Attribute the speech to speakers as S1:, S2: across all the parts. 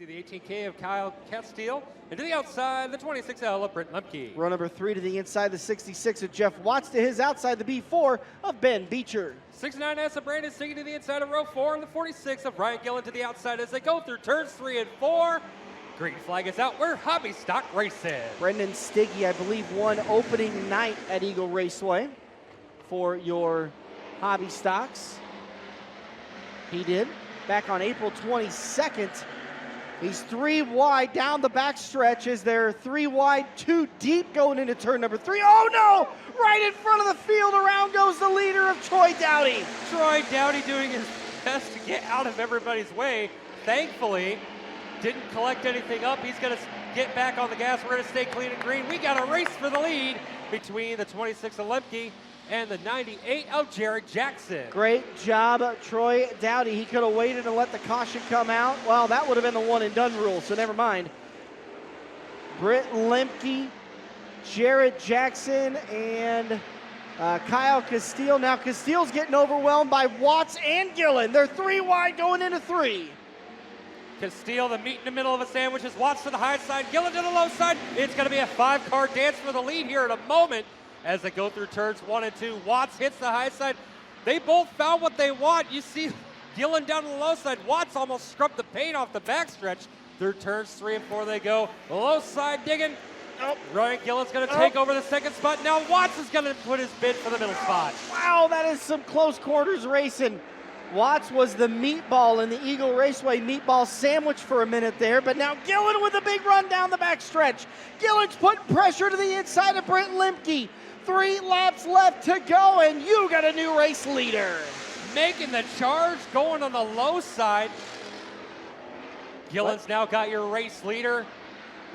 S1: See the 18K of Kyle Castile, and to the outside, the 26L of Brent Lemke.
S2: Row number 3 to the inside, the 66 of Jeff Watts, to his outside, the B4 of Ben Beecher.
S1: 69S of Brandon Stiggy to the inside of row 4, and the 46 of Ryan Gillen to the outside as they go through turns 3 and 4. Green flag is out. We're hobby stock racing.
S2: Brendan Stiggy, I believe, won opening night at Eagle Raceway for your hobby stocks. He did. Back on April 22nd. He's 3 wide down the back stretch as they're 3 wide, 2 deep going into turn number 3. Oh no! Right in front of the field, around goes the leader of Troy Dowdy.
S1: Troy Dowdy doing his best to get out of everybody's way. Thankfully, didn't collect anything up. He's going to get back on the gas. We're going to stay clean and green. We got a race for the lead between the 26 of Lemke and the 98 of Jared Jackson.
S2: Great job, Troy Dowdy. He could have waited and let the caution come out. Well, that would have been the one and done rule, so never mind. Britt Lemke, Jared Jackson, and Kyle Castile. Now Castile's getting overwhelmed by Watts and Gillen. They're 3 wide going into 3.
S1: Castile, the meat in the middle of a sandwich, is Watts to the high side, Gillen to the low side. It's going to be a 5-car dance for the lead here in a moment as they go through turns 1 and 2. Watts hits the high side. They both found what they want. You see Gillen down to the low side. Watts almost scrubbed the paint off the backstretch. Through turns 3 and 4 they go. Low side digging. Oh, Ryan Gillen's going to take over the second spot. Now Watts is going to put his bid for the middle spot.
S2: Wow, that is some close quarters racing. Watts was the meatball in the Eagle Raceway meatball sandwich for a minute there, but now Gillen with a big run down the backstretch. Gillen's putting pressure to the inside of Brent Lemke. 3 laps left to go, and you got a new race leader.
S1: Making the charge, going on the low side. Gillen's now got your race leader.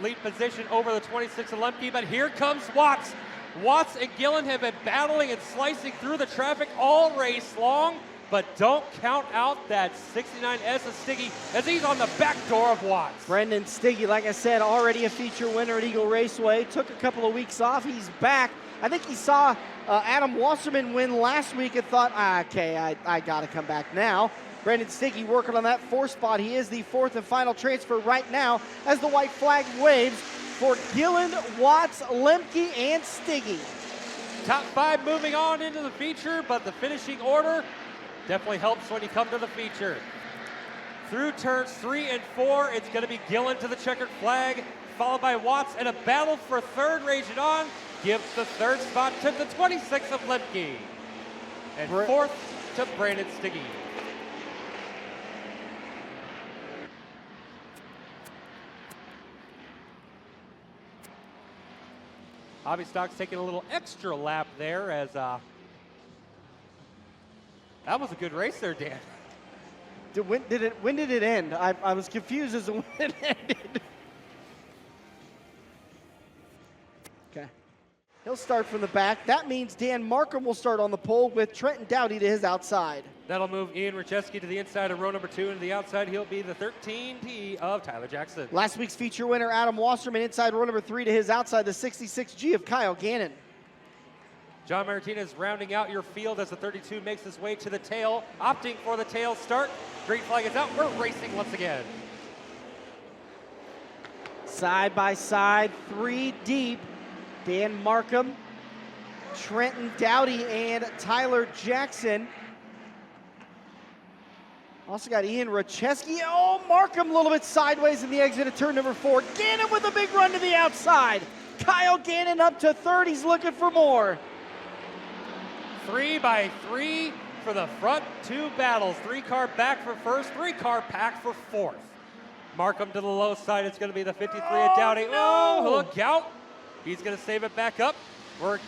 S1: Lead position over the 26 of Lemke, but here comes Watts. Watts and Gillen have been battling and slicing through the traffic all race long. But don't count out that 69S of Stiggy as he's on the back door of Watts.
S2: Brendan Stiggy, like I said, already a feature winner at Eagle Raceway. Took a couple of weeks off. He's back. I think he saw Adam Wasserman win last week and thought, okay, I got to come back now. Brendan Stiggy working on that 4th spot. He is the 4th and final transfer right now as the white flag waves for Gillen, Watts, Lemke, and Stiggy.
S1: Top 5 moving on into the feature, but the finishing order definitely helps when you come to the feature. Through turns 3 and 4, it's going to be Gillen to the checkered flag, followed by Watts, and a battle for 3rd raging on. Gives the 3rd spot to the 26 of Lemke. And 4th to Brandon Stiggy. Hobby Stock's taking a little extra lap there as that was a good race there, Dan.
S2: When did it end? I was confused as to when it ended. Okay. He'll start from the back. That means Dan Markham will start on the pole with Trenton Dowdy to his outside.
S1: That'll move Ian Rachesky to the inside of row number 2, and to the outside he'll be the 13T of Tyler Jackson.
S2: Last week's feature winner, Adam Wasserman, inside row number 3 to his outside, the 66G of Kyle Gannon.
S1: John Martinez rounding out your field as the 32 makes his way to the tail, opting for the tail start. Green flag is out. We're racing once again.
S2: Side by side, 3 deep. Dan Markham, Trenton Dowdy, and Tyler Jackson. Also got Ian Rachesky. Oh, Markham a little bit sideways in the exit of turn number 4. Gannon with a big run to the outside. Kyle Gannon up to 3rd. He's looking for more.
S1: 3 by 3 for the front 2 battles. 3-car back for 1st, 3-car pack for 4th. Markham to the low side. It's going to be the 53 of Dowdy.
S2: No.
S1: Oh, look out. He's going to save it back up. We're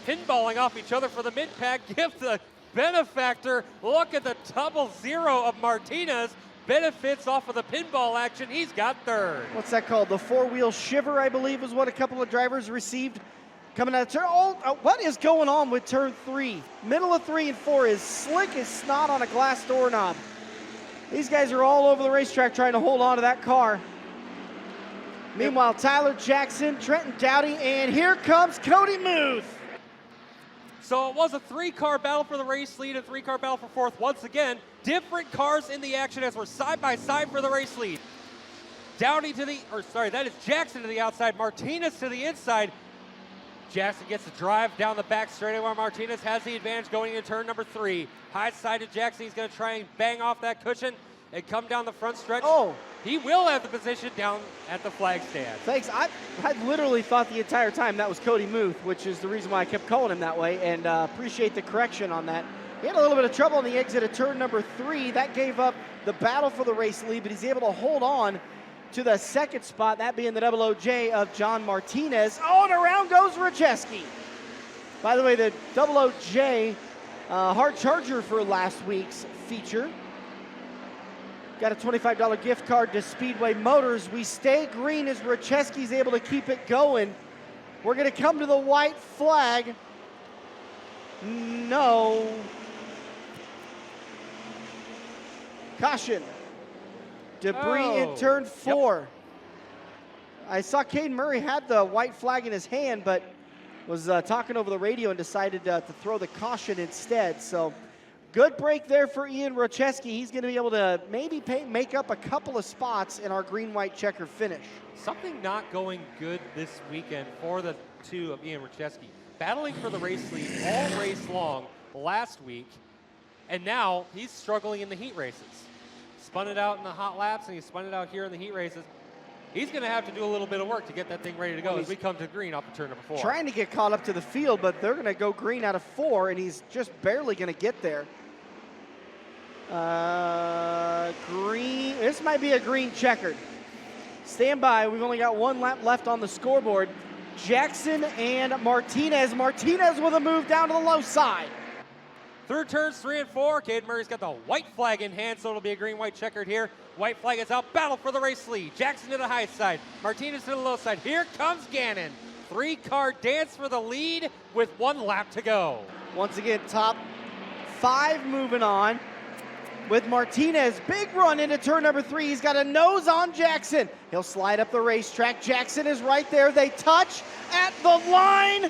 S1: pinballing off each other for the mid-pack. Give the benefactor. Look at the double zero of Martinez. Benefits off of the pinball action. He's got 3rd.
S2: What's that called? The 4-wheel shiver, I believe, is what a couple of drivers received. Coming out of turn, what is going on with turn 3? Middle of 3 and 4 is slick as snot on a glass doorknob. These guys are all over the racetrack trying to hold on to that car. Meanwhile, Tyler Jackson, Trenton Dowdy, and here comes Cody Muth.
S1: So it was a 3-car battle for the race lead, a 3-car battle for 4th. Once again, different cars in the action as we're side by side for the race lead. Dowdy to the, that is Jackson to the outside, Martinez to the inside. Jackson gets a drive down the back straightaway. Martinez has the advantage going into turn number 3. High side to Jackson. He's going to try and bang off that cushion and come down the front stretch.
S2: Oh.
S1: He will have the position down at the flag stand.
S2: Thanks. I literally thought the entire time that was Cody Muth, which is the reason why I kept calling him that way, and appreciate the correction on that. He had a little bit of trouble on the exit of turn number 3. That gave up the battle for the race lead, but he's able to hold on to the second spot, that being the double OJ of John Martinez. Oh, and around goes Raceway. By the way, the double OJ, hard charger for last week's feature. Got a $25 gift card to Speedway Motors. We stay green as Raceway's able to keep it going. We're going to come to the white flag. No. Caution. Debris in turn 4. Yep. I saw Caden Murray had the white flag in his hand, but was talking over the radio and decided to throw the caution instead. So good break there for Ian Raceway. He's going to be able to maybe make up a couple of spots in our green-white checker finish.
S1: Something not going good this weekend for the two of Ian Raceway. Battling for the race lead all race long last week, and now he's struggling in the heat races. Spun it out in the hot laps, and he spun it out here in the heat races. He's going to have to do a little bit of work to get that thing ready to go as we come to green off of turn number 4.
S2: Trying to get caught up to the field, but they're going to go green out of 4, and he's just barely going to get there. Green. This might be a green checkered. Stand by. We've only got 1 lap left on the scoreboard. Jackson and Martinez. Martinez with a move down to the low side.
S1: Through turns 3 and 4, Caden Murray's got the white flag in hand, so it'll be a green-white checkered here. White flag is out, battle for the race lead. Jackson to the high side, Martinez to the low side. Here comes Gannon. 3-car dance for the lead with 1 lap to go.
S2: Once again, top 5 moving on with Martinez. Big run into turn number 3. He's got a nose on Jackson. He'll slide up the racetrack. Jackson is right there. They touch at the line.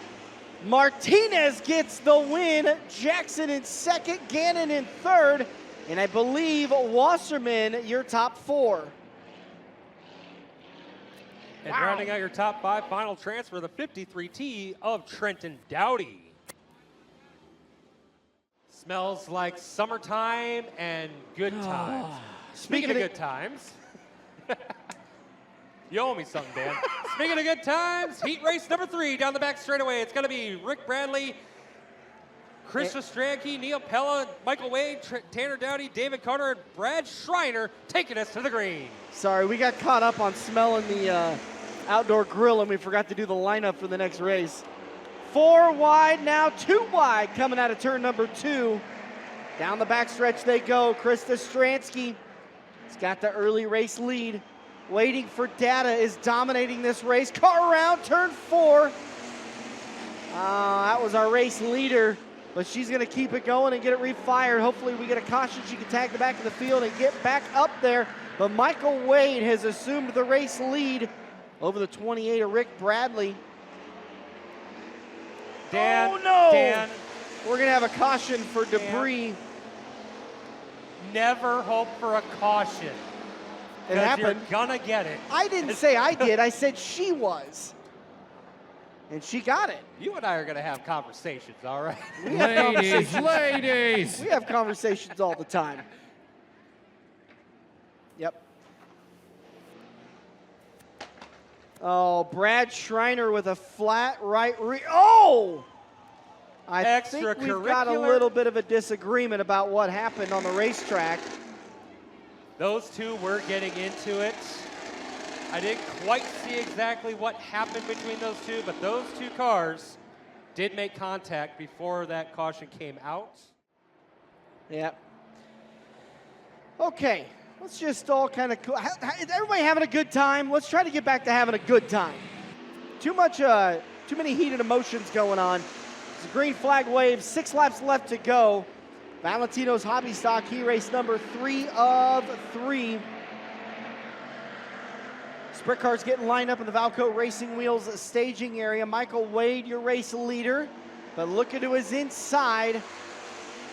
S2: Martinez gets the win. Jackson in second, Gannon in third, and I believe Wasserman your top 4.
S1: And rounding out your top 5, final transfer, the 53T of Trenton Dowdy. Smells like summertime and good times. Speaking of good times, you owe me something, Dan. Speaking of good times, heat race number 3 down the back straightaway. It's going to be Rick Bradley, Chris Ostranke, Neil Pella, Michael Wade, Tanner Dowdy, David Carter, and Brad Schreiner taking us to the green.
S2: Sorry, we got caught up on smelling the outdoor grill, and we forgot to do the lineup for the next race. 4 wide now, 2 wide coming out of turn number 2. Down the backstretch they go. Chris Stransky has got the early race lead. Waiting for Data is dominating this race. Car around turn 4. That was our race leader, but she's going to keep it going and get it refired. Hopefully we get a caution. She can tag the back of the field and get back up there. But Michael Wade has assumed the race lead over the 28 of Rick Bradley.
S1: Dan,
S2: oh no!
S1: Dan,
S2: we're going to have a caution for debris.
S1: Dan, never hope for a caution.
S2: It happened.
S1: You're gonna get it.
S2: I didn't say I did. I said she was. And she got it.
S1: You and I are gonna have conversations, all right?
S3: Ladies.
S2: We have conversations all the time. Yep. Oh, Brad Schreiner with a flat right oh! I think we've got a little bit of a disagreement about what happened on the racetrack.
S1: Those two were getting into it. I didn't quite see exactly what happened between those two, but those 2 cars did make contact before that caution came out.
S2: Yep. Okay, let's just all kind of, is everybody having a good time? Let's try to get back to having a good time. Too many heated emotions going on. It's a green flag wave, 6 laps left to go. Valentino's Hobby Stock, heat race number 3 of 3. Sprint cars getting lined up in the Valco Racing Wheels staging area. Michael Wade, your race leader, but look into his inside.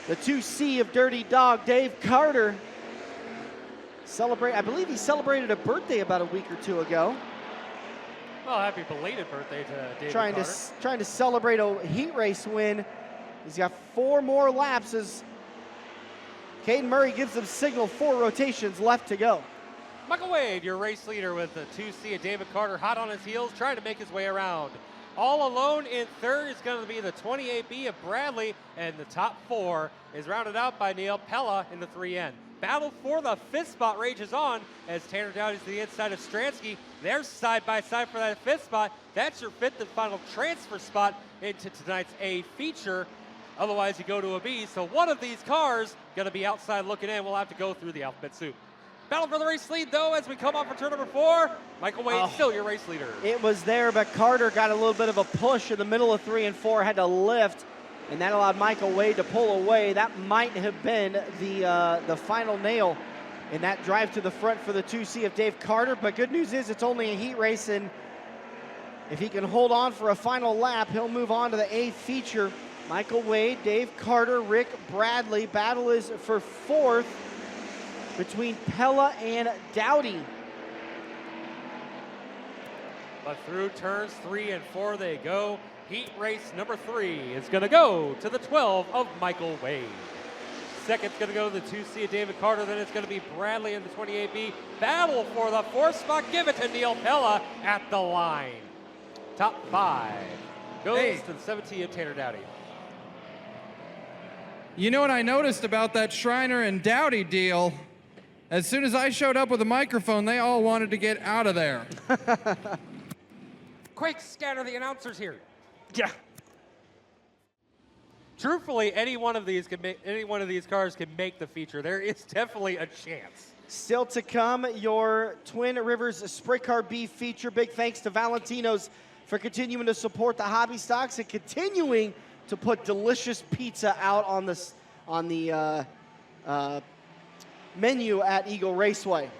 S2: The 2C of Dirty Dog, Dave Carter, I believe he celebrated a birthday about a week or two ago.
S1: Well, happy belated birthday to David
S2: Trying to celebrate a heat race win. He's got 4 more laps as Caden Murray gives them signal, 4 rotations left to go.
S1: Michael Wade, your race leader, with the 2C of David Carter hot on his heels, trying to make his way around. All alone in third is going to be the 28B of Bradley, and the top 4 is rounded out by Neil Pella in the 3N. Battle for the 5th spot rages on as Tanner Dowdy's to the inside of Stransky. They're side by side for that 5th spot. That's your 5th and final transfer spot into tonight's A feature. Otherwise, you go to a B. So one of these cars going to be outside looking in. We'll have to go through the alphabet soup. Battle for the race lead, though, as we come off for turn number 4. Michael Wade, still your race leader.
S2: It was there, but Carter got a little bit of a push in the middle of 3 and 4, had to lift, and that allowed Michael Wade to pull away. That might have been the final nail in that drive to the front for the 2C of Dave Carter. But good news is it's only a heat race, and if he can hold on for a final lap, he'll move on to the A feature. Michael Wade, Dave Carter, Rick Bradley. Battle is for 4th between Pella and Dowdy.
S1: But through turns 3 and 4 they go. Heat race number 3 is going to go to the 12 of Michael Wade. Second's going to go to the 2C of David Carter. Then it's going to be Bradley in the 28B. Battle for the 4th spot. Give it to Neil Pella at the line. Top 5 goes to the 17 of Tanner Dowdy.
S3: You know what I noticed about that Schreiner and Dowdy deal? As soon as I showed up with a microphone, they all wanted to get out of there.
S1: Quick, scatter the announcers here.
S2: Yeah.
S1: Truthfully, any one of these cars can make the feature. There is definitely a chance.
S2: Still to come, your Twin Rivers Sprint Car B feature. Big thanks to Valentino's for continuing to support the hobby stocks and continuing to put delicious pizza out on the menu at Eagle Raceway.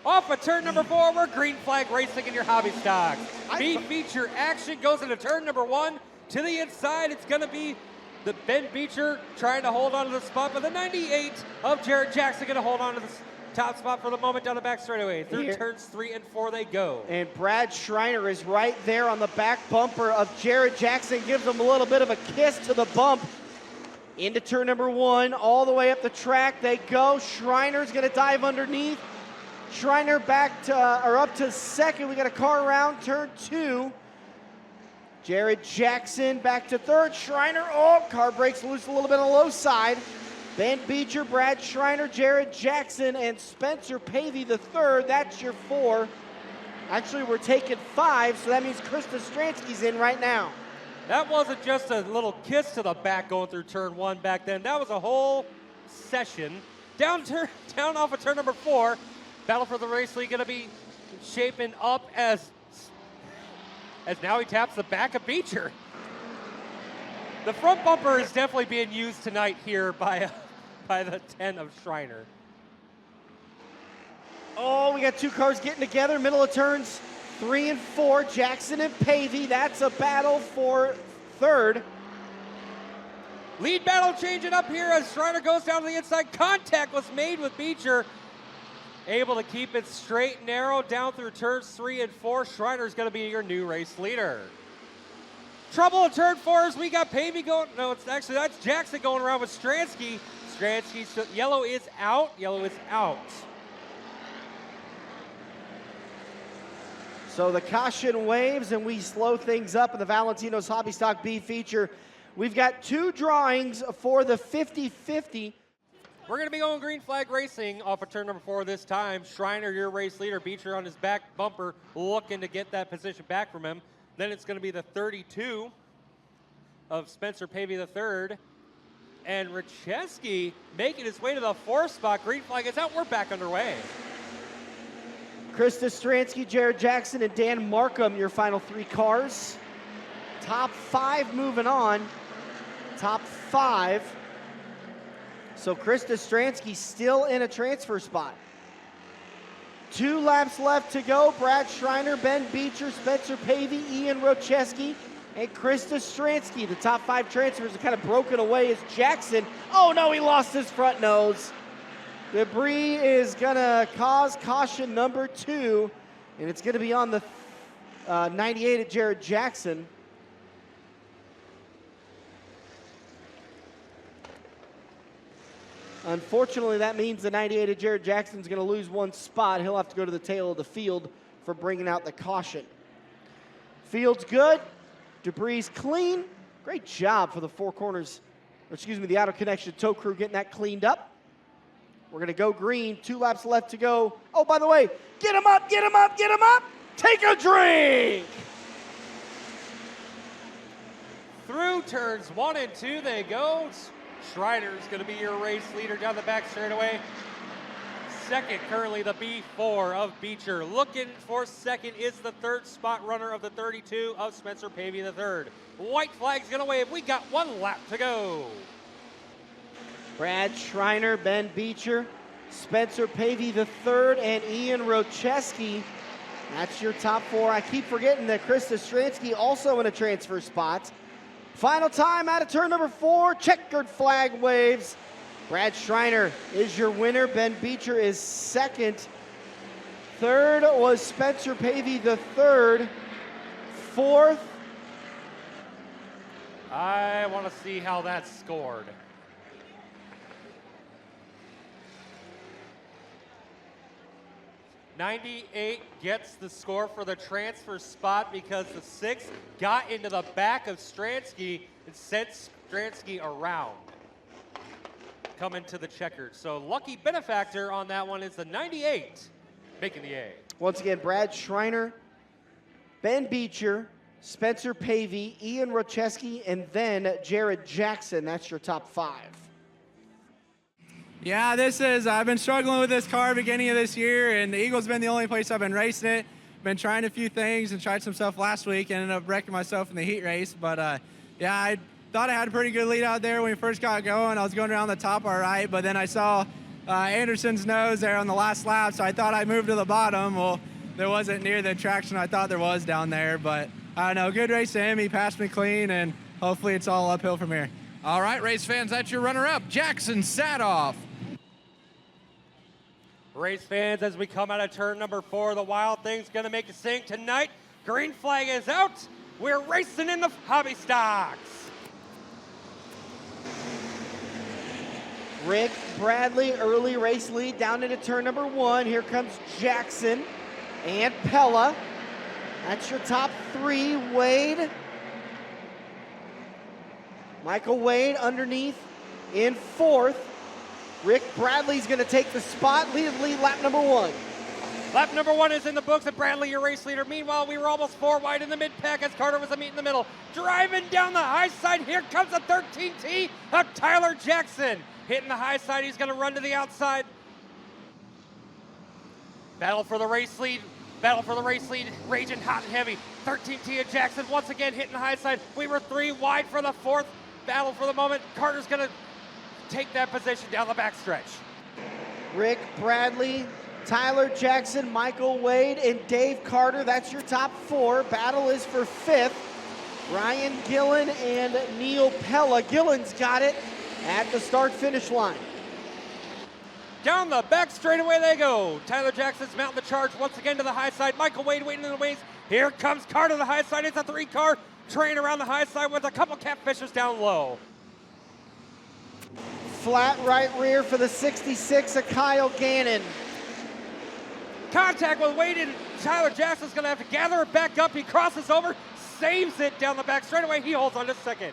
S1: Off of turn number 4, we're green flag racing in your hobby stocks. B feature action goes into turn number 1. To the inside, it's going to be the Ben Beecher trying to hold on to the spot, but the 98 of Jared Jackson going to hold on to the top spot for the moment down the back straightaway. Through turns 3 and 4 they go.
S2: And Brad Schreiner is right there on the back bumper of Jared Jackson, gives him a little bit of a kiss to the bump. Into turn number 1, all the way up the track they go. Schreiner's going to dive underneath. Schreiner back to, up to 2nd. We got a car around turn 2. Jared Jackson back to 3rd. Schreiner, car breaks loose a little bit on the low side. Ben Beecher, Brad Schreiner, Jared Jackson, and Spencer Pavey the 3rd. That's your 4. Actually, we're taking 5, so that means Krista Stransky's in right now.
S1: That wasn't just a little kiss to the back going through turn 1 back then. That was a whole session. Down off of turn number 4. Battle for the race lead going to be shaping up as now he taps the back of Beecher. The front bumper is definitely being used tonight here by the 10 of Schreiner.
S2: We got 2 cars getting together, middle of turns 3 and 4, Jackson and Pavey. That's a battle for 3rd.
S1: Lead battle changing up here as Schreiner goes down to the inside. Contact was made with Beecher. Able to keep it straight and narrow down through turns 3 and 4. Schreiner's going to be your new race leader. Trouble in turn 4 as we got Pavey going. No, that's Jackson going around with Stransky. Stransky's yellow is out. Yellow is out.
S2: So the caution waves and we slow things up in the Valentino's Hobby Stock B feature. We've got 2 drawings for the 50-50.
S1: We're going to be going green flag racing off of turn number 4 this time. Schreiner, your race leader. Beecher on his back bumper looking to get that position back from him. Then it's going to be the 32 of Spencer Pavey III. And Racheski making his way to the 4th spot. Green flag is out. We're back underway.
S2: Krista Stransky, Jared Jackson, and Dan Markham, your final 3 cars. Top 5 moving on. Top 5. So Krista Stransky still in a transfer spot. 2 laps left to go. Brad Schreiner, Ben Beecher, Spencer Pavey, Ian Rocheski, and Krista Stransky. The top 5 transfers are kind of broken away as Jackson. Oh no, he lost his front nose. Debris is going to cause caution number 2, and it's going to be on the 98 at Jared Jackson. Unfortunately, that means the 98 at Jared Jackson is going to lose 1 spot. He'll have to go to the tail of the field for bringing out the caution. Field's good. Debris clean. Great job for the the outer connection tow crew getting that cleaned up. We're going to go green. 2 laps left to go. Oh, by the way, get him up, get him up, get him up. Take a drink.
S1: Through turns 1 and 2 they go. Schreiner's going to be your race leader down the back straightaway. Second, currently the B4 of Beecher. Looking for second is the 3rd spot runner of the 32 of Spencer Pavey the 3rd. White flag's going to wave. We got 1 lap to go.
S2: Brad Schreiner, Ben Beecher, Spencer Pavey the 3rd, and Ian Rocheski. That's your top 4. I keep forgetting that Krista Stransky also in a transfer spot. Final time out of turn number 4. Checkered flag waves. Brad Schreiner is your winner. Ben Beecher is 2nd. 3rd was Spencer Pavey the 3rd. 4th.
S1: I want to see how that's scored. '98 gets the score for the transfer spot because the 6th got into the back of Stransky and sent Stransky around, coming to the checkered. So lucky benefactor on that one is the 98, making the A.
S2: Once again, Brad Schreiner, Ben Beecher, Spencer Pavey, Ian Rocheski, and then Jared Jackson. That's your top 5.
S4: Yeah, I've been struggling with this car beginning of this year, and the Eagle's been the only place I've been racing it. Been trying a few things and tried some stuff last week and ended up wrecking myself in the heat race. But yeah, I thought I had a pretty good lead out there when we first got going. I was going around the top all right, but then I saw Anderson's nose there on the last lap, so I thought I moved to the bottom. Well, there wasn't near the traction I thought there was down there, but I don't know, good race to him. He passed me clean, and hopefully it's all uphill from here.
S3: All right, race fans, that's your runner-up, Jackson Sadoff.
S1: Race fans, as we come out of turn number 4, the Wild Thing's going to make a sing tonight. Green flag is out. We're racing in the hobby stocks.
S2: Rick Bradley, early race lead down into turn number 1. Here comes Jackson and Pella. That's your top 3. Wade. Michael Wade underneath in 4th. Rick Bradley's going to take the spot, lead lap number 1.
S1: Lap number 1 is in the books, and Bradley, your race leader. Meanwhile, we were almost 4 wide in the mid-pack as Carter was a meet in the middle. Driving down the high side, here comes the 13T of Tyler Jackson. Hitting the high side, he's going to run to the outside. Battle for the race lead, raging hot and heavy. 13T of Jackson once again hitting the high side. We were 3 wide for the 4th. Battle for the moment. Carter's going to take that position down the backstretch.
S2: Rick Bradley, Tyler Jackson, Michael Wade, and Dave Carter. That's your top 4. Battle is for 5th. Ryan Gillen and Neil Pella. Gillen's got it at the start-finish line.
S1: Down the back straightaway they go. Tyler Jackson's mounting the charge once again to the high side. Michael Wade waiting in the wings. Here comes Carter to the high side. It's a 3-car train around the high side with a couple catfishers down low.
S2: Flat right rear for the 66 of Kyle Gannon.
S1: Contact with Wade, and Tyler Jackson's going to have to gather it back up. He crosses over, saves it down the back straightaway. He holds on to 2nd.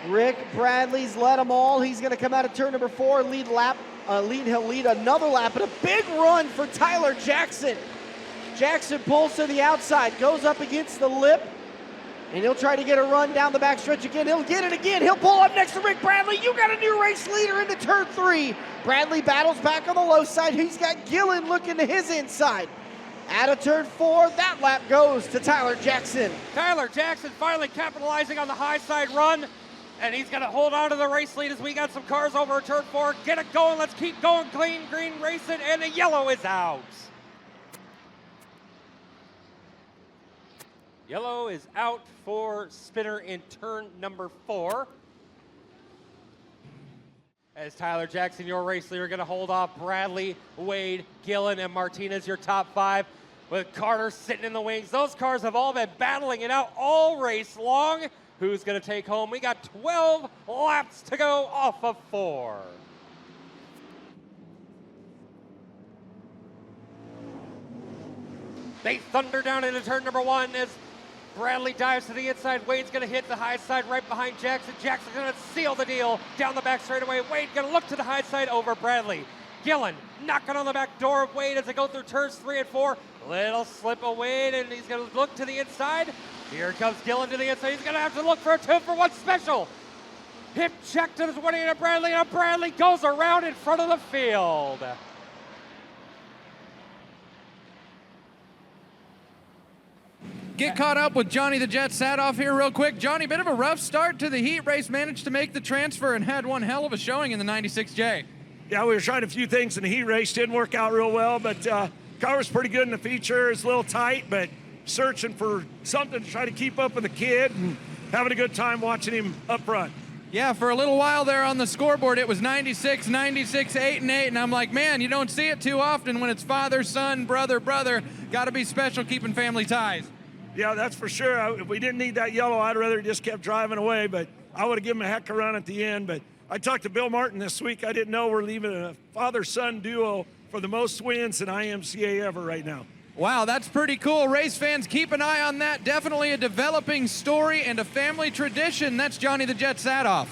S2: Rick Bradley's led them all. He's going to come out of turn number 4, he'll lead another lap, but a big run for Tyler Jackson. Jackson pulls to the outside, goes up against the lip, and he'll try to get a run down the backstretch again. He'll get it again. He'll pull up next to Rick Bradley. You got a new race leader into turn 3. Bradley battles back on the low side. He's got Gillen looking to his inside. Out of turn 4, that lap goes to Tyler Jackson.
S1: Tyler Jackson finally capitalizing on the high side run, and he's going to hold on to the race lead as we got some cars over at turn 4. Get it going. Let's keep going. Clean green racing, and the yellow is out. Yellow is out for Spinner in turn number 4. As Tyler Jackson, your race leader, going to hold off Bradley, Wade, Gillen, and Martinez, your top 5, with Carter sitting in the wings. Those cars have all been battling it out all race long. Who's going to take home? We got 12 laps to go off of 4. They thunder down into turn number 1 as Bradley dives to the inside. Wade's going to hit the high side right behind Jackson. Jackson's going to seal the deal down the back straightaway. Wade going to look to the high side over Bradley. Gillen knocking on the back door of Wade as they go through turns 3 and 4. Little slip of Wade, and he's going to look to the inside. Here comes Gillen to the inside. He's going to have to look for a 2-for-1 special. Hip check to the 20 of Bradley, and Bradley goes around in front of the field.
S3: Get caught up with Johnny the Jet Sadoff here real quick. Johnny, bit of a rough start to the heat race, managed to make the transfer and had one hell of a showing in the 96J.
S5: Yeah, we were trying a few things in the heat race. Didn't work out real well, but car was pretty good in the feature. It's a little tight, but searching for something to try to keep up with the kid and having a good time watching him up front.
S3: Yeah, for a little while there on the scoreboard, it was 96, 96, 8 and 8, and I'm like, man, you don't see it too often when it's father, son, brother, brother. Got to be special keeping family ties.
S5: Yeah, that's for sure. If we didn't need that yellow, I'd rather just kept driving away, but I would have given him a heck of a run at the end. But I talked to Bill Martin this week. I didn't know we're leaving a father-son duo for the most wins in IMCA ever right now.
S3: Wow, that's pretty cool. Race fans, keep an eye on that. Definitely a developing story and a family tradition. That's Johnny the Jet Sadoff.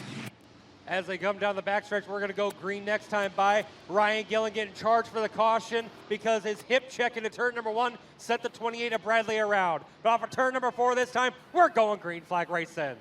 S1: As they come down the backstretch, we're going to go green next time by. Ryan Gillen getting charged for the caution because his hip check into turn number 1 sent the 28 of Bradley around. But off of turn number 4 this time, we're going green flag racing.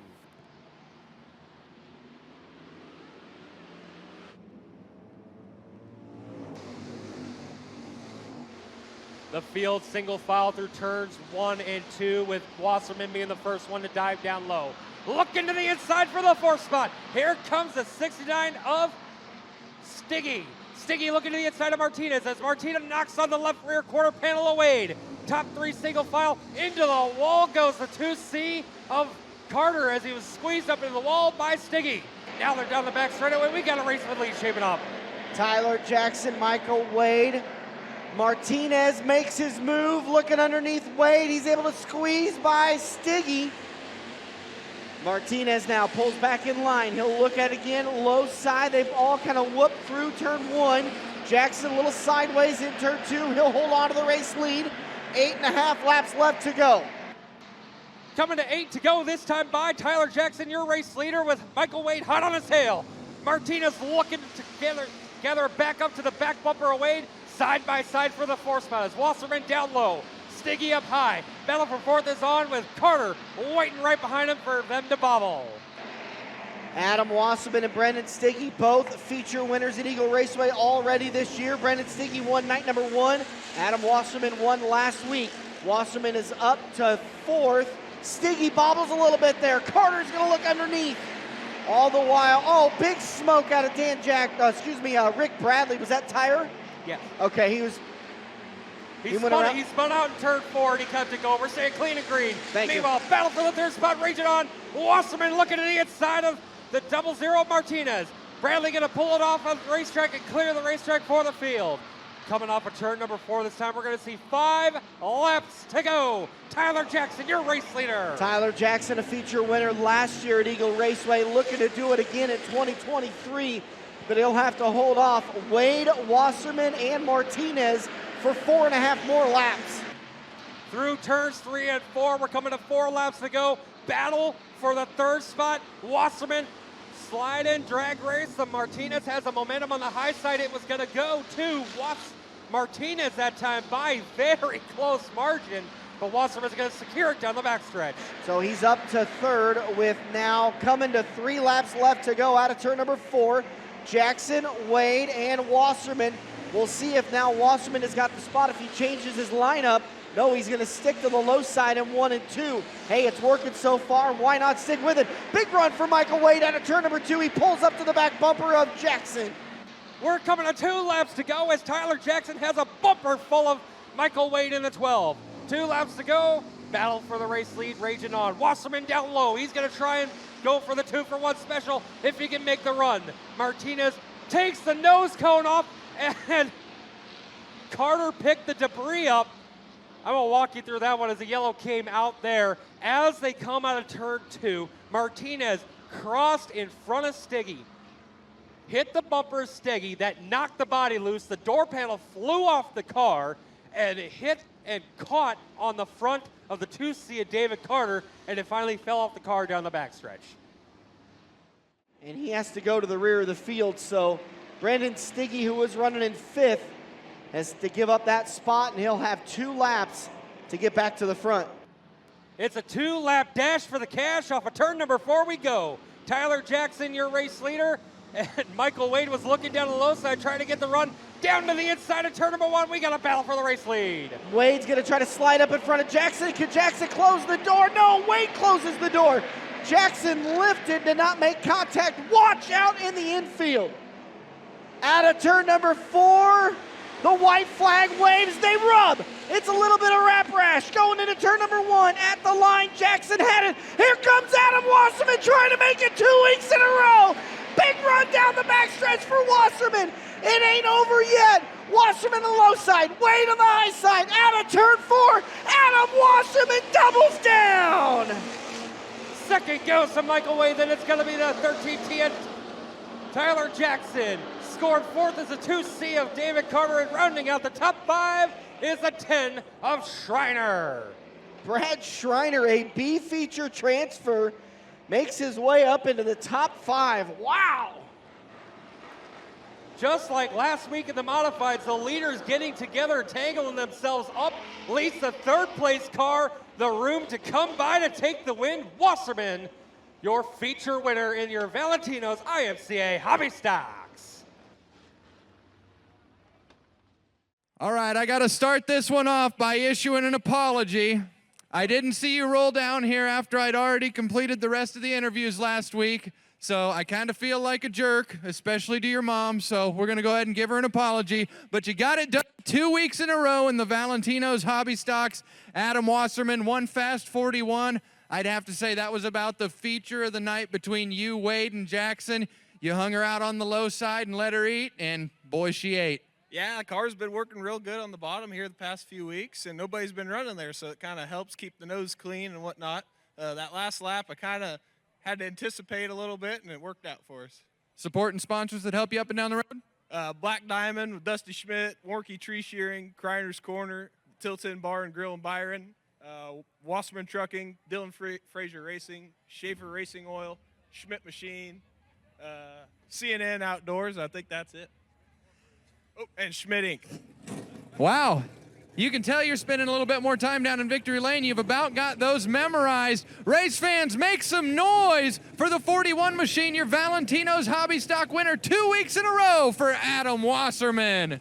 S1: The field single file through turns 1 and 2 with Wasserman being the first one to dive down low. Looking to the inside for the 4th spot. Here comes the 69 of Stiggy. Stiggy looking to the inside of Martinez as Martinez knocks on the left rear quarter panel of Wade. Top 3 single file. Into the wall goes the 2C of Carter as he was squeezed up into the wall by Stiggy. Now they're down the back straightaway. We got a race with lead shaping up.
S2: Tyler Jackson, Michael Wade. Martinez makes his move, looking underneath Wade. He's able to squeeze by Stiggy. Martinez now pulls back in line. He'll look at it again, low side. They've all kind of whooped through turn 1. Jackson a little sideways in turn 2. He'll hold on to the race lead. 8.5 laps left to go.
S1: Coming to 8 to go this time by Tyler Jackson, your race leader, with Michael Wade hot on his tail. Martinez looking to gather back up to the back bumper of Wade. Side by side for the 4th spot as Wasserman down low. Stiggy up high. Battle for 4th is on with Carter waiting right behind him for them to bobble.
S2: Adam Wasserman and Brendan Stiggy, both feature winners at Eagle Raceway already this year. Brendan Stiggy won night number 1. Adam Wasserman won last week. Wasserman is up to 4th. Stiggy bobbles a little bit there. Carter's going to look underneath. All the while, oh, big smoke out of Rick Bradley. Was that tire?
S1: Yes.
S2: Okay,
S1: He spun out in turn 4 and he kept it going. We're saying clean and green. Meanwhile, battle for the 3rd spot, raging on. Wasserman looking to the inside of the 00 Martinez. Bradley going to pull it off on the racetrack and clear the racetrack for the field. Coming off of turn number 4 this time, we're going to see 5 laps to go. Tyler Jackson, your race leader.
S2: Tyler Jackson, a feature winner last year at Eagle Raceway, looking to do it again in 2023. But he'll have to hold off Wade, Wasserman, and Martinez for 4.5 more laps.
S1: Through turns 3 and 4, we're coming to 4 laps to go. Battle for the 3rd spot. Wasserman slide in, drag race. The Martinez has a momentum on the high side. It was going to go to Martinez that time by very close margin. But Wasserman's going to secure it down the backstretch.
S2: So he's up to 3rd with now coming to 3 laps left to go out of turn number 4. Jackson, Wade, and Wasserman. We'll see if now Wasserman has got the spot if he changes his lineup. No, he's going to stick to the low side in 1 and 2. Hey, it's working so far. Why not stick with it? Big run for Michael Wade out of turn number 2. He pulls up to the back bumper of Jackson.
S1: We're coming to 2 laps to go as Tyler Jackson has a bumper full of Michael Wade in the 12. 2 laps to go. Battle for the race lead raging on. Wasserman down low. He's going to try and go for the 2-for-1 special if he can make the run. Martinez takes the nose cone off, and Carter picked the debris up. I'm going to walk you through that one as the yellow came out there. As they come out of turn 2, Martinez crossed in front of Stiggy, hit the bumper of Stiggy, that knocked the body loose. The door panel flew off the car, and it hit and caught on the front of the 2C of David Carter, and it finally fell off the car down the backstretch.
S2: And he has to go to the rear of the field, so Brandon Stiggy, who was running in 5th, has to give up that spot, and he'll have 2 laps to get back to the front.
S1: It's a 2-lap dash for the cash. Off of turn number 4 we go. Tyler Jackson, your race leader, and Michael Wade was looking down the low side, trying to get the run down to the inside of turn number 1. We got a battle for the race lead.
S2: Wade's gonna try to slide up in front of Jackson. Can Jackson close the door? No, Wade closes the door. Jackson lifted, did not make contact. Watch out in the infield. Out of turn number 4, the white flag waves, they rub. It's a little bit of wrap rash going into turn number 1. At the line, Jackson had it. Here comes Adam Wasserman trying to make it 2 weeks in a row. Big run down the backstretch for Wasserman. It ain't over yet. Wasserman on the low side, Wade on the high side. Out of turn 4, Adam Wasserman doubles down.
S1: Second goes to Michael Wade, then it's going to be the 13T. Tyler Jackson scored 4th as a 2C of David Carter, and rounding out the top 5 is a 10 of Schreiner.
S2: Brad Schreiner, a B feature transfer, makes his way up into the top 5. Wow!
S1: Just like last week in the modifieds, the leaders getting together, tangling themselves up, leads the 3rd place car the room to come by to take the win. Wasserman, your feature winner in your Valentino's IMCA Hobby Stocks.
S3: All right, I got to start this one off by issuing an apology. I didn't see you roll down here after I'd already completed the rest of the interviews last week, so I kind of feel like a jerk, especially to your mom, so we're going to go ahead and give her an apology. But you got it done 2 weeks in a row in the Valentino's Hobby Stocks. Adam Wasserman won Fast 41. I'd have to say that was about the feature of the night between you, Wade, and Jackson. You hung her out on the low side and let her eat, and boy, she ate.
S6: Yeah, the car's been working real good on the bottom here the past few weeks, and nobody's been running there, so it kind of helps keep the nose clean and whatnot. That last lap, I kind of had to anticipate a little bit, and it worked out for us.
S3: Support and sponsors that help you up and down the road?
S6: Black Diamond with Dusty Schmidt, Warnke Tree Shearing, Kreiner's Corner, Tilton Bar and Grill in Byron, Wasserman Trucking, Dylan Fraser Racing, Schaefer Racing Oil, Schmidt Machine, CNN Outdoors. I think that's it. Oh, and Schmidt Inc.
S3: Wow. You can tell you're spending a little bit more time down in Victory Lane. You've about got those memorized. Race fans, make some noise for the 41 machine, your Valentino's Hobby Stock winner 2 weeks in a row for Adam Wasserman.